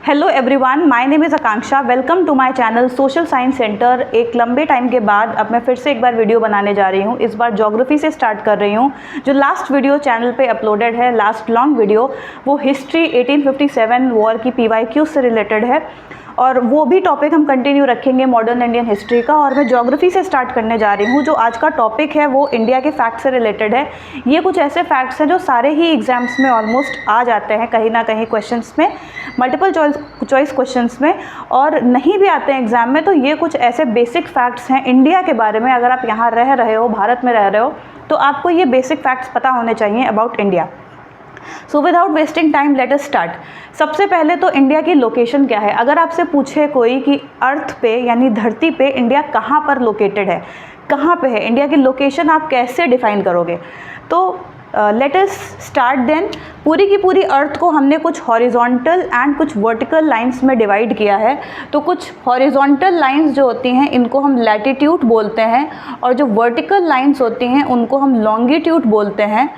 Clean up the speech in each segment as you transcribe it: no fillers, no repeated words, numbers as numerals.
Hello everyone, my name is Akanksha. Welcome to my channel social science centre. एक लंबे time के बाद अब मैं फिर से एक बार वीडियो बनाने जा रही हूँ। इस बार ज्योग्राफी से स्टार्ट कर रही हूँ। जो लास्ट वीडियो चैनल पे अपलोडेड है, लास्ट लॉन्ग वीडियो, वो हिस्ट्री 1857 वॉर की PYQ से रिलेटेड है और वो भी टॉपिक हम कंटिन्यू रखेंगे मॉडर्न इंडियन हिस्ट्री का। और मैं ज्योग्राफी से स्टार्ट करने जा रही हूँ। जो आज का टॉपिक है वो इंडिया के फैक्ट से रिलेटेड है। ये कुछ ऐसे फैक्ट्स हैं जो सारे ही एग्जाम्स में ऑलमोस्ट आ जाते हैं कहीं ना कहीं क्वेश्चंस में, मल्टीपल चॉइस क्वेश्चंस में, और नहीं भी आते हैं एग्जाम में। तो ये कुछ ऐसे बेसिक फैक्ट्स हैं इंडिया के बारे में। अगर आप यहाँ रह रहे हो, भारत में रह रहे हो, तो आपको ये बेसिक फैक्ट्स पता होने चाहिए about India. So without wasting time let us start. सबसे पहले तो इंडिया की लोकेशन क्या है। अगर आपसे पूछे कोई कि अर्थ पे यानी धरती पे इंडिया कहाँ पर लोकेटेड है, कहाँ पे है, इंडिया की लोकेशन आप कैसे डिफाइन करोगे, तो लेट अस स्टार्ट देन। पूरी की पूरी अर्थ को हमने कुछ हॉरिजॉन्टल एंड कुछ वर्टिकल लाइंस में डिवाइड किया है। तो कुछ हॉरिजॉन्टल लाइंस जो होती हैं इनको हम लैटिट्यूड बोलते हैं, और जो वर्टिकल लाइंस होती हैं उनको हम लॉन्गिट्यूड बोलते हैं।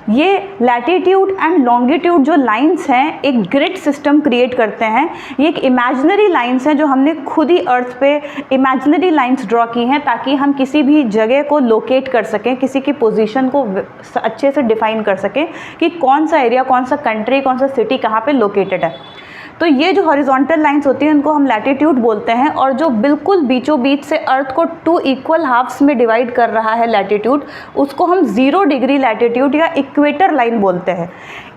ये लैटिट्यूड एंड लॉन्गिट्यूड जो लाइंस हैं एक ग्रिड सिस्टम क्रिएट करते हैं। ये एक इमेजिनरी लाइंस हैं जो हमने खुद ही अर्थ पे इमेजिनरी लाइंस ड्रॉ की हैं ताकि हम किसी भी जगह को लोकेट कर सकें, किसी की पोजीशन को अच्छे से डिफाइन कर सकें कि कौन सा एरिया, कौन सा कंट्री, कौन सा सिटी कहाँ पे लोकेटेड है। तो ये जो हॉरिजॉन्टल लाइंस होती हैं इनको हम लैटिट्यूड बोलते हैं। और जो बिल्कुल बीचों बीच से अर्थ को 2 इक्वल हाफ्स में डिवाइड कर रहा है लैटिट्यूड, उसको हम 0 डिग्री लैटिट्यूड या इक्वेटर लाइन बोलते हैं।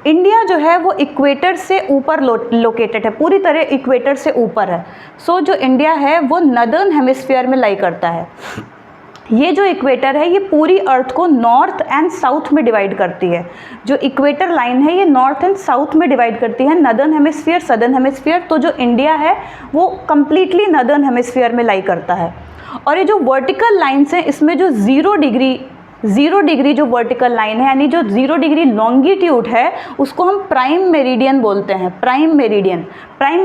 इंडिया जो है वो इक्वेटर से ऊपर लोकेटेड है, पूरी तरह इक्वेटर से ऊपर है। सो जो इंडिया है वो नदर्न हेमिस्फीयर में लाई करता है। ये जो इक्वेटर है ये पूरी अर्थ को नॉर्थ एंड साउथ में डिवाइड करती है। जो इक्वेटर लाइन है ये नॉर्थ एंड साउथ में डिवाइड करती है, नदर्न हेमिस्फीयर, सदर्न हेमिस्फीयर। तो जो इंडिया है वो कम्प्लीटली नदर्न हेमिस्फीयर में लाई करता है। और ये जो वर्टिकल लाइन्स हैं इसमें जो 0 डिग्री जो वर्टिकल लाइन है यानी जो 0 डिग्री लॉन्गिट्यूड है उसको हम प्राइम मेरिडियन बोलते हैं। प्राइम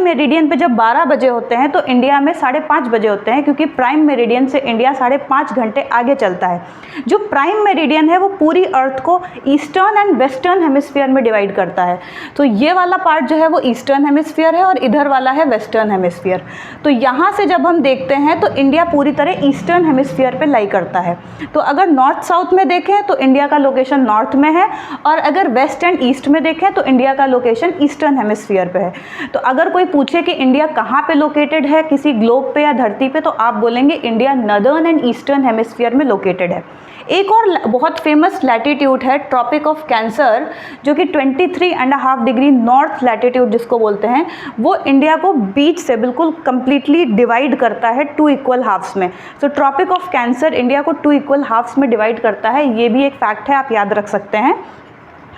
मेरिडियन पे जब 12 बजे होते हैं तो इंडिया में 5:30 बजे होते हैं, क्योंकि प्राइम मेरिडियन से इंडिया 5.5 घंटे आगे चलता है। जो प्राइम मेरिडियन है वो पूरी अर्थ को ईस्टर्न एंड वेस्टर्न हेमिस्फीयर में डिवाइड करता है। तो ये वाला पार्ट जो है वो ईस्टर्न हेमिस्फीयर है और इधर वाला है वेस्टर्न हेमिस्फीयर। तो यहाँ से जब हम देखते हैं तो इंडिया पूरी तरह ईस्टर्न हेमिस्फीयर पे लाई करता है। तो अगर नॉर्थ साउथ में देखें तो इंडिया का लोकेशन नॉर्थ में है, और अगर वेस्ट एंड ईस्ट में देखें तो इंडिया का लोकेशन ईस्टर्न हेमिस्फीयर पे है। तो अगर कोई पूछे कि इंडिया कहाँ पे लोकेटेड है किसी ग्लोब पे या धरती पे, तो आप बोलेंगे India northern and eastern hemisphere में लोकेटेड है। एक और बहुत फेमस लैटिट्यूड है ट्रॉपिक ऑफ कैंसर, जो कि 23.5 डिग्री नॉर्थ लैटिट्यूड जिसको बोलते हैं, वो इंडिया को बीच से बिल्कुल कंप्लीटली डिवाइड करता है 2 इक्वल हाफ्स में। तो ट्रॉपिक ऑफ कैंसर इंडिया को 2 इक्वल हाफ्स में डिवाइड करता है। ये भी एक फैक्ट है, आप याद रख सकते हैं।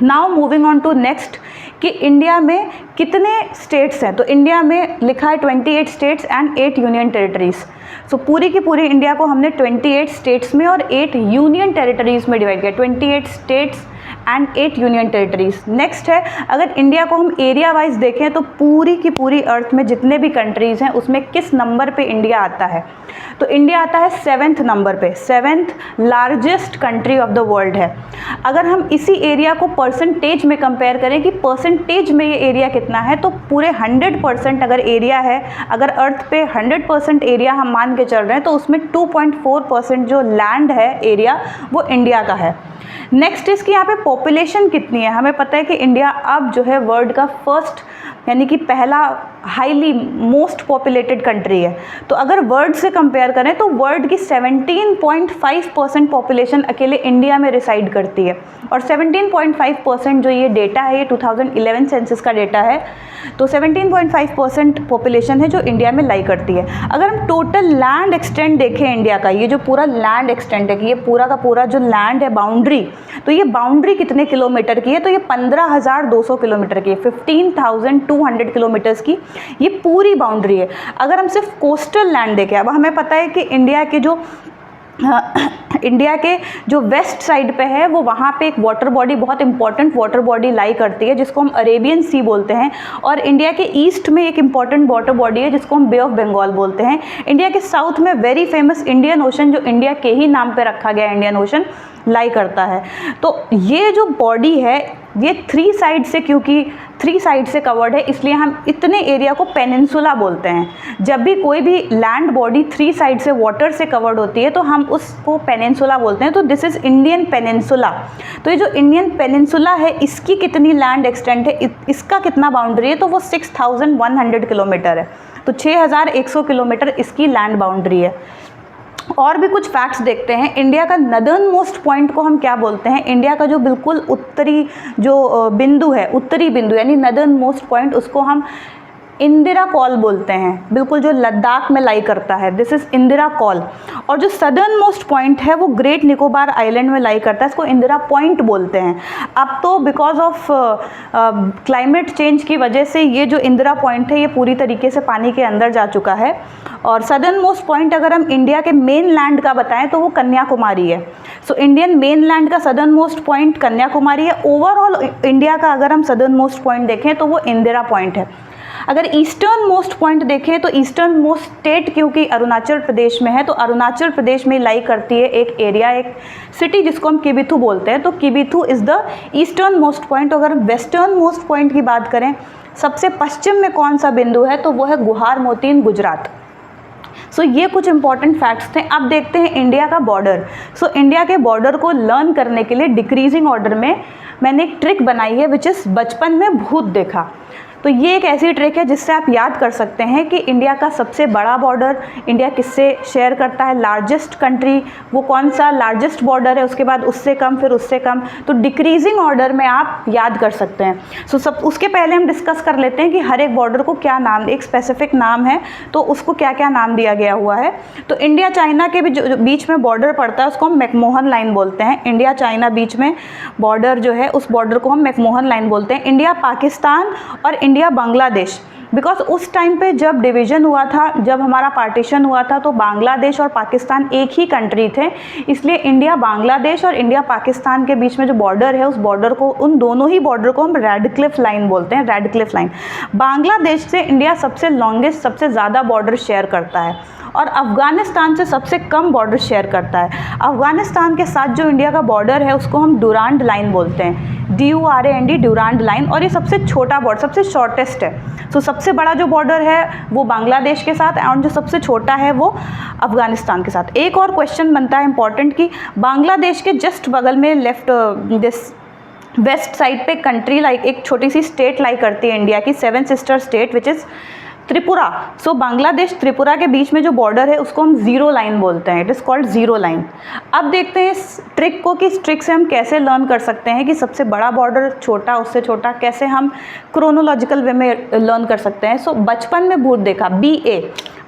Now moving on to next कि इंडिया में कितने स्टेट्स हैं। तो इंडिया में लिखा है 28 स्टेट्स एंड 8 यूनियन टेरिटरीज। सो पूरी की पूरी इंडिया को हमने 28 स्टेट्स में और 8 यूनियन टेरिटरीज में डिवाइड किया। 28 states and 8 union territories. Next है, अगर इंडिया को हम एरिया वाइज देखें तो पूरी की पूरी अर्थ में जितने भी कंट्रीज़ हैं उसमें किस नंबर पे इंडिया आता है, तो इंडिया आता है 7th नंबर पे। 7th largest country of the world है। अगर हम इसी एरिया को परसेंटेज में कंपेयर करें कि परसेंटेज में ये एरिया कितना है, तो पूरे 100% अगर एरिया है, अगर अर्थ पे 100% एरिया हम मान के चल रहे हैं, तो उसमें 2.4% जो लैंड है एरिया वो इंडिया का है। नेक्स्ट इसकी यहाँ पे पॉपुलेशन कितनी है। हमें पता है कि इंडिया अब जो है वर्ल्ड का फर्स्ट यानी कि पहला हाईली मोस्ट पॉपुलेटेड कंट्री है। तो अगर वर्ल्ड से कंपेयर करें तो वर्ल्ड की 17.5% पॉपुलेशन अकेले इंडिया में रिसाइड करती है। और 17.5% जो ये डेटा है ये 2011 सेंसस का डेटा है। तो 17.5% पॉपुलेशन है जो इंडिया में लाई करती है। अगर हम टोटल लैंड एक्सटेंट देखें इंडिया का, ये जो पूरा लैंड एक्सटेंट है कि ये पूरा का पूरा जो लैंड है बाउंड्री, तो ये बाउंड्री कितने किलोमीटर की है, तो ये 15,200 किलोमीटर की है। 15,200 किलोमीटर्स की ये पूरी बाउंड्री है। अगर हम सिर्फ कोस्टल लैंड देखें, अब हमें पता है कि इंडिया के जो वेस्ट साइड पे है वो वहाँ पे एक वाटर बॉडी, बहुत इंपॉर्टेंट वाटर बॉडी लाई करती है जिसको हम अरेबियन सी बोलते हैं। और इंडिया के ईस्ट में एक इंपॉर्टेंट वाटर बॉडी है जिसको हम बे ऑफ बंगाल बोलते हैं। इंडिया के साउथ में वेरी फेमस इंडियन ओशन, जो इंडिया के ही नाम पे रखा गया इंडियन ओशन, लाई करता है। तो ये जो बॉडी है ये 3 साइड से क्योंकि 3 साइड से कवर्ड है, इसलिए हम इतने एरिया को पेनिनसुला बोलते हैं। जब भी कोई भी लैंड बॉडी 3 साइड से वाटर से कवर्ड होती है तो हम उसको पेनिनसुला बोलते हैं। तो दिस इज़ इंडियन पेनिनसुला। तो ये जो इंडियन पेनिनसुला है इसकी कितनी लैंड एक्सटेंट है, इसका कितना बाउंड्री है, तो वो 6100 किलोमीटर है। तो 6100 किलोमीटर इसकी लैंड बाउंड्री है। और भी कुछ फैक्ट्स देखते हैं। इंडिया का नदर्न मोस्ट पॉइंट को हम क्या बोलते हैं, इंडिया का जो बिल्कुल उत्तरी जो बिंदु है, उत्तरी बिंदु यानी नदर्न मोस्ट पॉइंट, उसको हम इंदिरा कॉल बोलते हैं, बिल्कुल जो लद्दाख में लाई करता है, दिस इज़ इंदिरा कॉल। और जो सदर्न मोस्ट पॉइंट है वो ग्रेट निकोबार आइलैंड में लाई करता है, इसको इंदिरा पॉइंट बोलते हैं। अब तो बिकॉज ऑफ क्लाइमेट चेंज की वजह से ये जो इंदिरा पॉइंट है ये पूरी तरीके से पानी के अंदर जा चुका है। और सदर्न मोस्ट पॉइंट अगर हम इंडिया के मेन लैंड का बताएं तो वो कन्याकुमारी है। सो इंडियन मेन लैंड का सदर्न मोस्ट पॉइंट कन्याकुमारी है। ओवरऑल इंडिया का अगर हम सदर्न मोस्ट पॉइंट देखें तो वो इंदिरा पॉइंट है। अगर ईस्टर्न मोस्ट पॉइंट देखें तो ईस्टर्न मोस्ट स्टेट क्योंकि अरुणाचल प्रदेश में है, तो अरुणाचल प्रदेश में लाई करती है एक एरिया, एक सिटी जिसको हम किबिथु बोलते हैं। तो Kibithu is the eastern most point. अगर वेस्टर्न मोस्ट पॉइंट की बात करें, सबसे पश्चिम में कौन सा बिंदु है, तो वो है गुहार मोतीन, गुजरात। सो ये कुछ इंपॉर्टेंट फैक्ट्स थे। अब देखते हैं इंडिया का बॉर्डर। सो इंडिया के बॉर्डर को लर्न करने के लिए डिक्रीजिंग ऑर्डर में मैंने एक ट्रिक बनाई है, विच इज़ बचपन में भूत देखा। तो ये एक ऐसी ट्रिक है जिससे आप याद कर सकते हैं कि इंडिया का सबसे बड़ा बॉर्डर इंडिया किससे शेयर करता है, लार्जेस्ट कंट्री वो कौन सा लार्जेस्ट बॉर्डर है, उसके बाद उससे कम, फिर उससे कम। तो डिक्रीजिंग ऑर्डर में आप याद कर सकते हैं। सो सब उसके पहले हम डिस्कस कर लेते हैं कि हर एक बॉर्डर को क्या नाम, एक स्पेसिफिक नाम है तो उसको क्या क्या नाम दिया गया हुआ है। तो इंडिया चाइना के भी जो बीच में बॉर्डर पड़ता है उसको हम मैकमोहन लाइन बोलते हैं। इंडिया चाइना बीच में बॉर्डर जो है उस बॉर्डर को हम मैकमोहन लाइन बोलते हैं। इंडिया पाकिस्तान और इंडिया बांग्लादेश, बिकॉज उस टाइम पे जब डिवीज़न हुआ था, जब हमारा पार्टीशन हुआ था, तो बांग्लादेश और पाकिस्तान एक ही कंट्री थे, इसलिए इंडिया बांग्लादेश और इंडिया पाकिस्तान के बीच में जो बॉर्डर है उस बॉर्डर को, उन दोनों ही बॉर्डर को हम रेडक्लिफ लाइन बोलते हैं, रेडक्लिफ लाइन। बांग्लादेश से इंडिया सबसे लॉन्गेस्ट, सबसे ज़्यादा बॉर्डर शेयर करता है और अफ़गानिस्तान से सबसे कम बॉर्डर शेयर करता है। अफ़गानिस्तान के साथ जो इंडिया का बॉर्डर है उसको हम डुरांड लाइन बोलते हैं, DURAND, डुरांड लाइन। और ये सबसे छोटा बॉर्डर, सबसे शॉर्टेस्ट है। सो सबसे बड़ा जो बॉर्डर है वो बांग्लादेश के साथ और जो सबसे छोटा है वो अफ़गानिस्तान के साथ। एक और क्वेश्चन बनता है इंपॉर्टेंट कि बांग्लादेश के जस्ट बगल में लेफ्ट दिस वेस्ट साइड पे कंट्री लाइक एक छोटी सी स्टेट लाई करती है इंडिया की, 7 sister state which is Tripura. So Bangladesh Tripura के बीच में जो बॉर्डर है उसको हम ज़ीरो लाइन बोलते हैं, it is called zero line. अब देखते हैं इस ट्रिक को कि इस ट्रिक से हम कैसे लर्न कर सकते हैं कि सबसे बड़ा बॉर्डर छोटा, उससे छोटा कैसे हम क्रोनोलॉजिकल वे में लर्न कर सकते हैं। सो बचपन में भूत देखा, BA,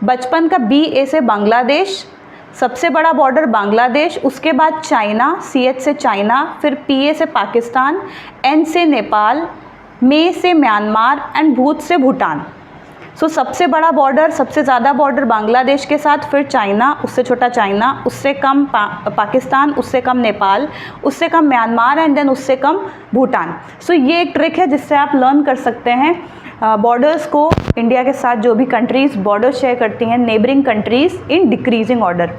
बचपन का BA से बांग्लादेश, सबसे बड़ा बॉर्डर बांग्लादेश, उसके बाद चाइना, CH से चाइना, फिर PA से पाकिस्तान, N से नेपाल, मे से म्यांमार एंड भूत से भूटान। सो सबसे बड़ा बॉर्डर, सबसे ज़्यादा बॉर्डर बांग्लादेश के साथ, फिर चाइना, उससे छोटा चाइना, उससे कम पाकिस्तान, उससे कम नेपाल, उससे कम म्यांमार एंड देन उससे कम भूटान। सो ये एक ट्रिक है जिससे आप लर्न कर सकते हैं बॉर्डर्स को, इंडिया के साथ जो भी कंट्रीज़ बॉर्डर शेयर करती हैं, neighbouring countries, in decreasing order.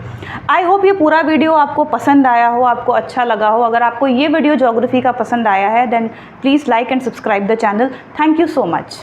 I hope ये पूरा वीडियो आपको पसंद आया हो, आपको अच्छा लगा हो। अगर आपको ये वीडियो ज्योग्राफी का पसंद आया है then please like and subscribe the channel. Thank you so much.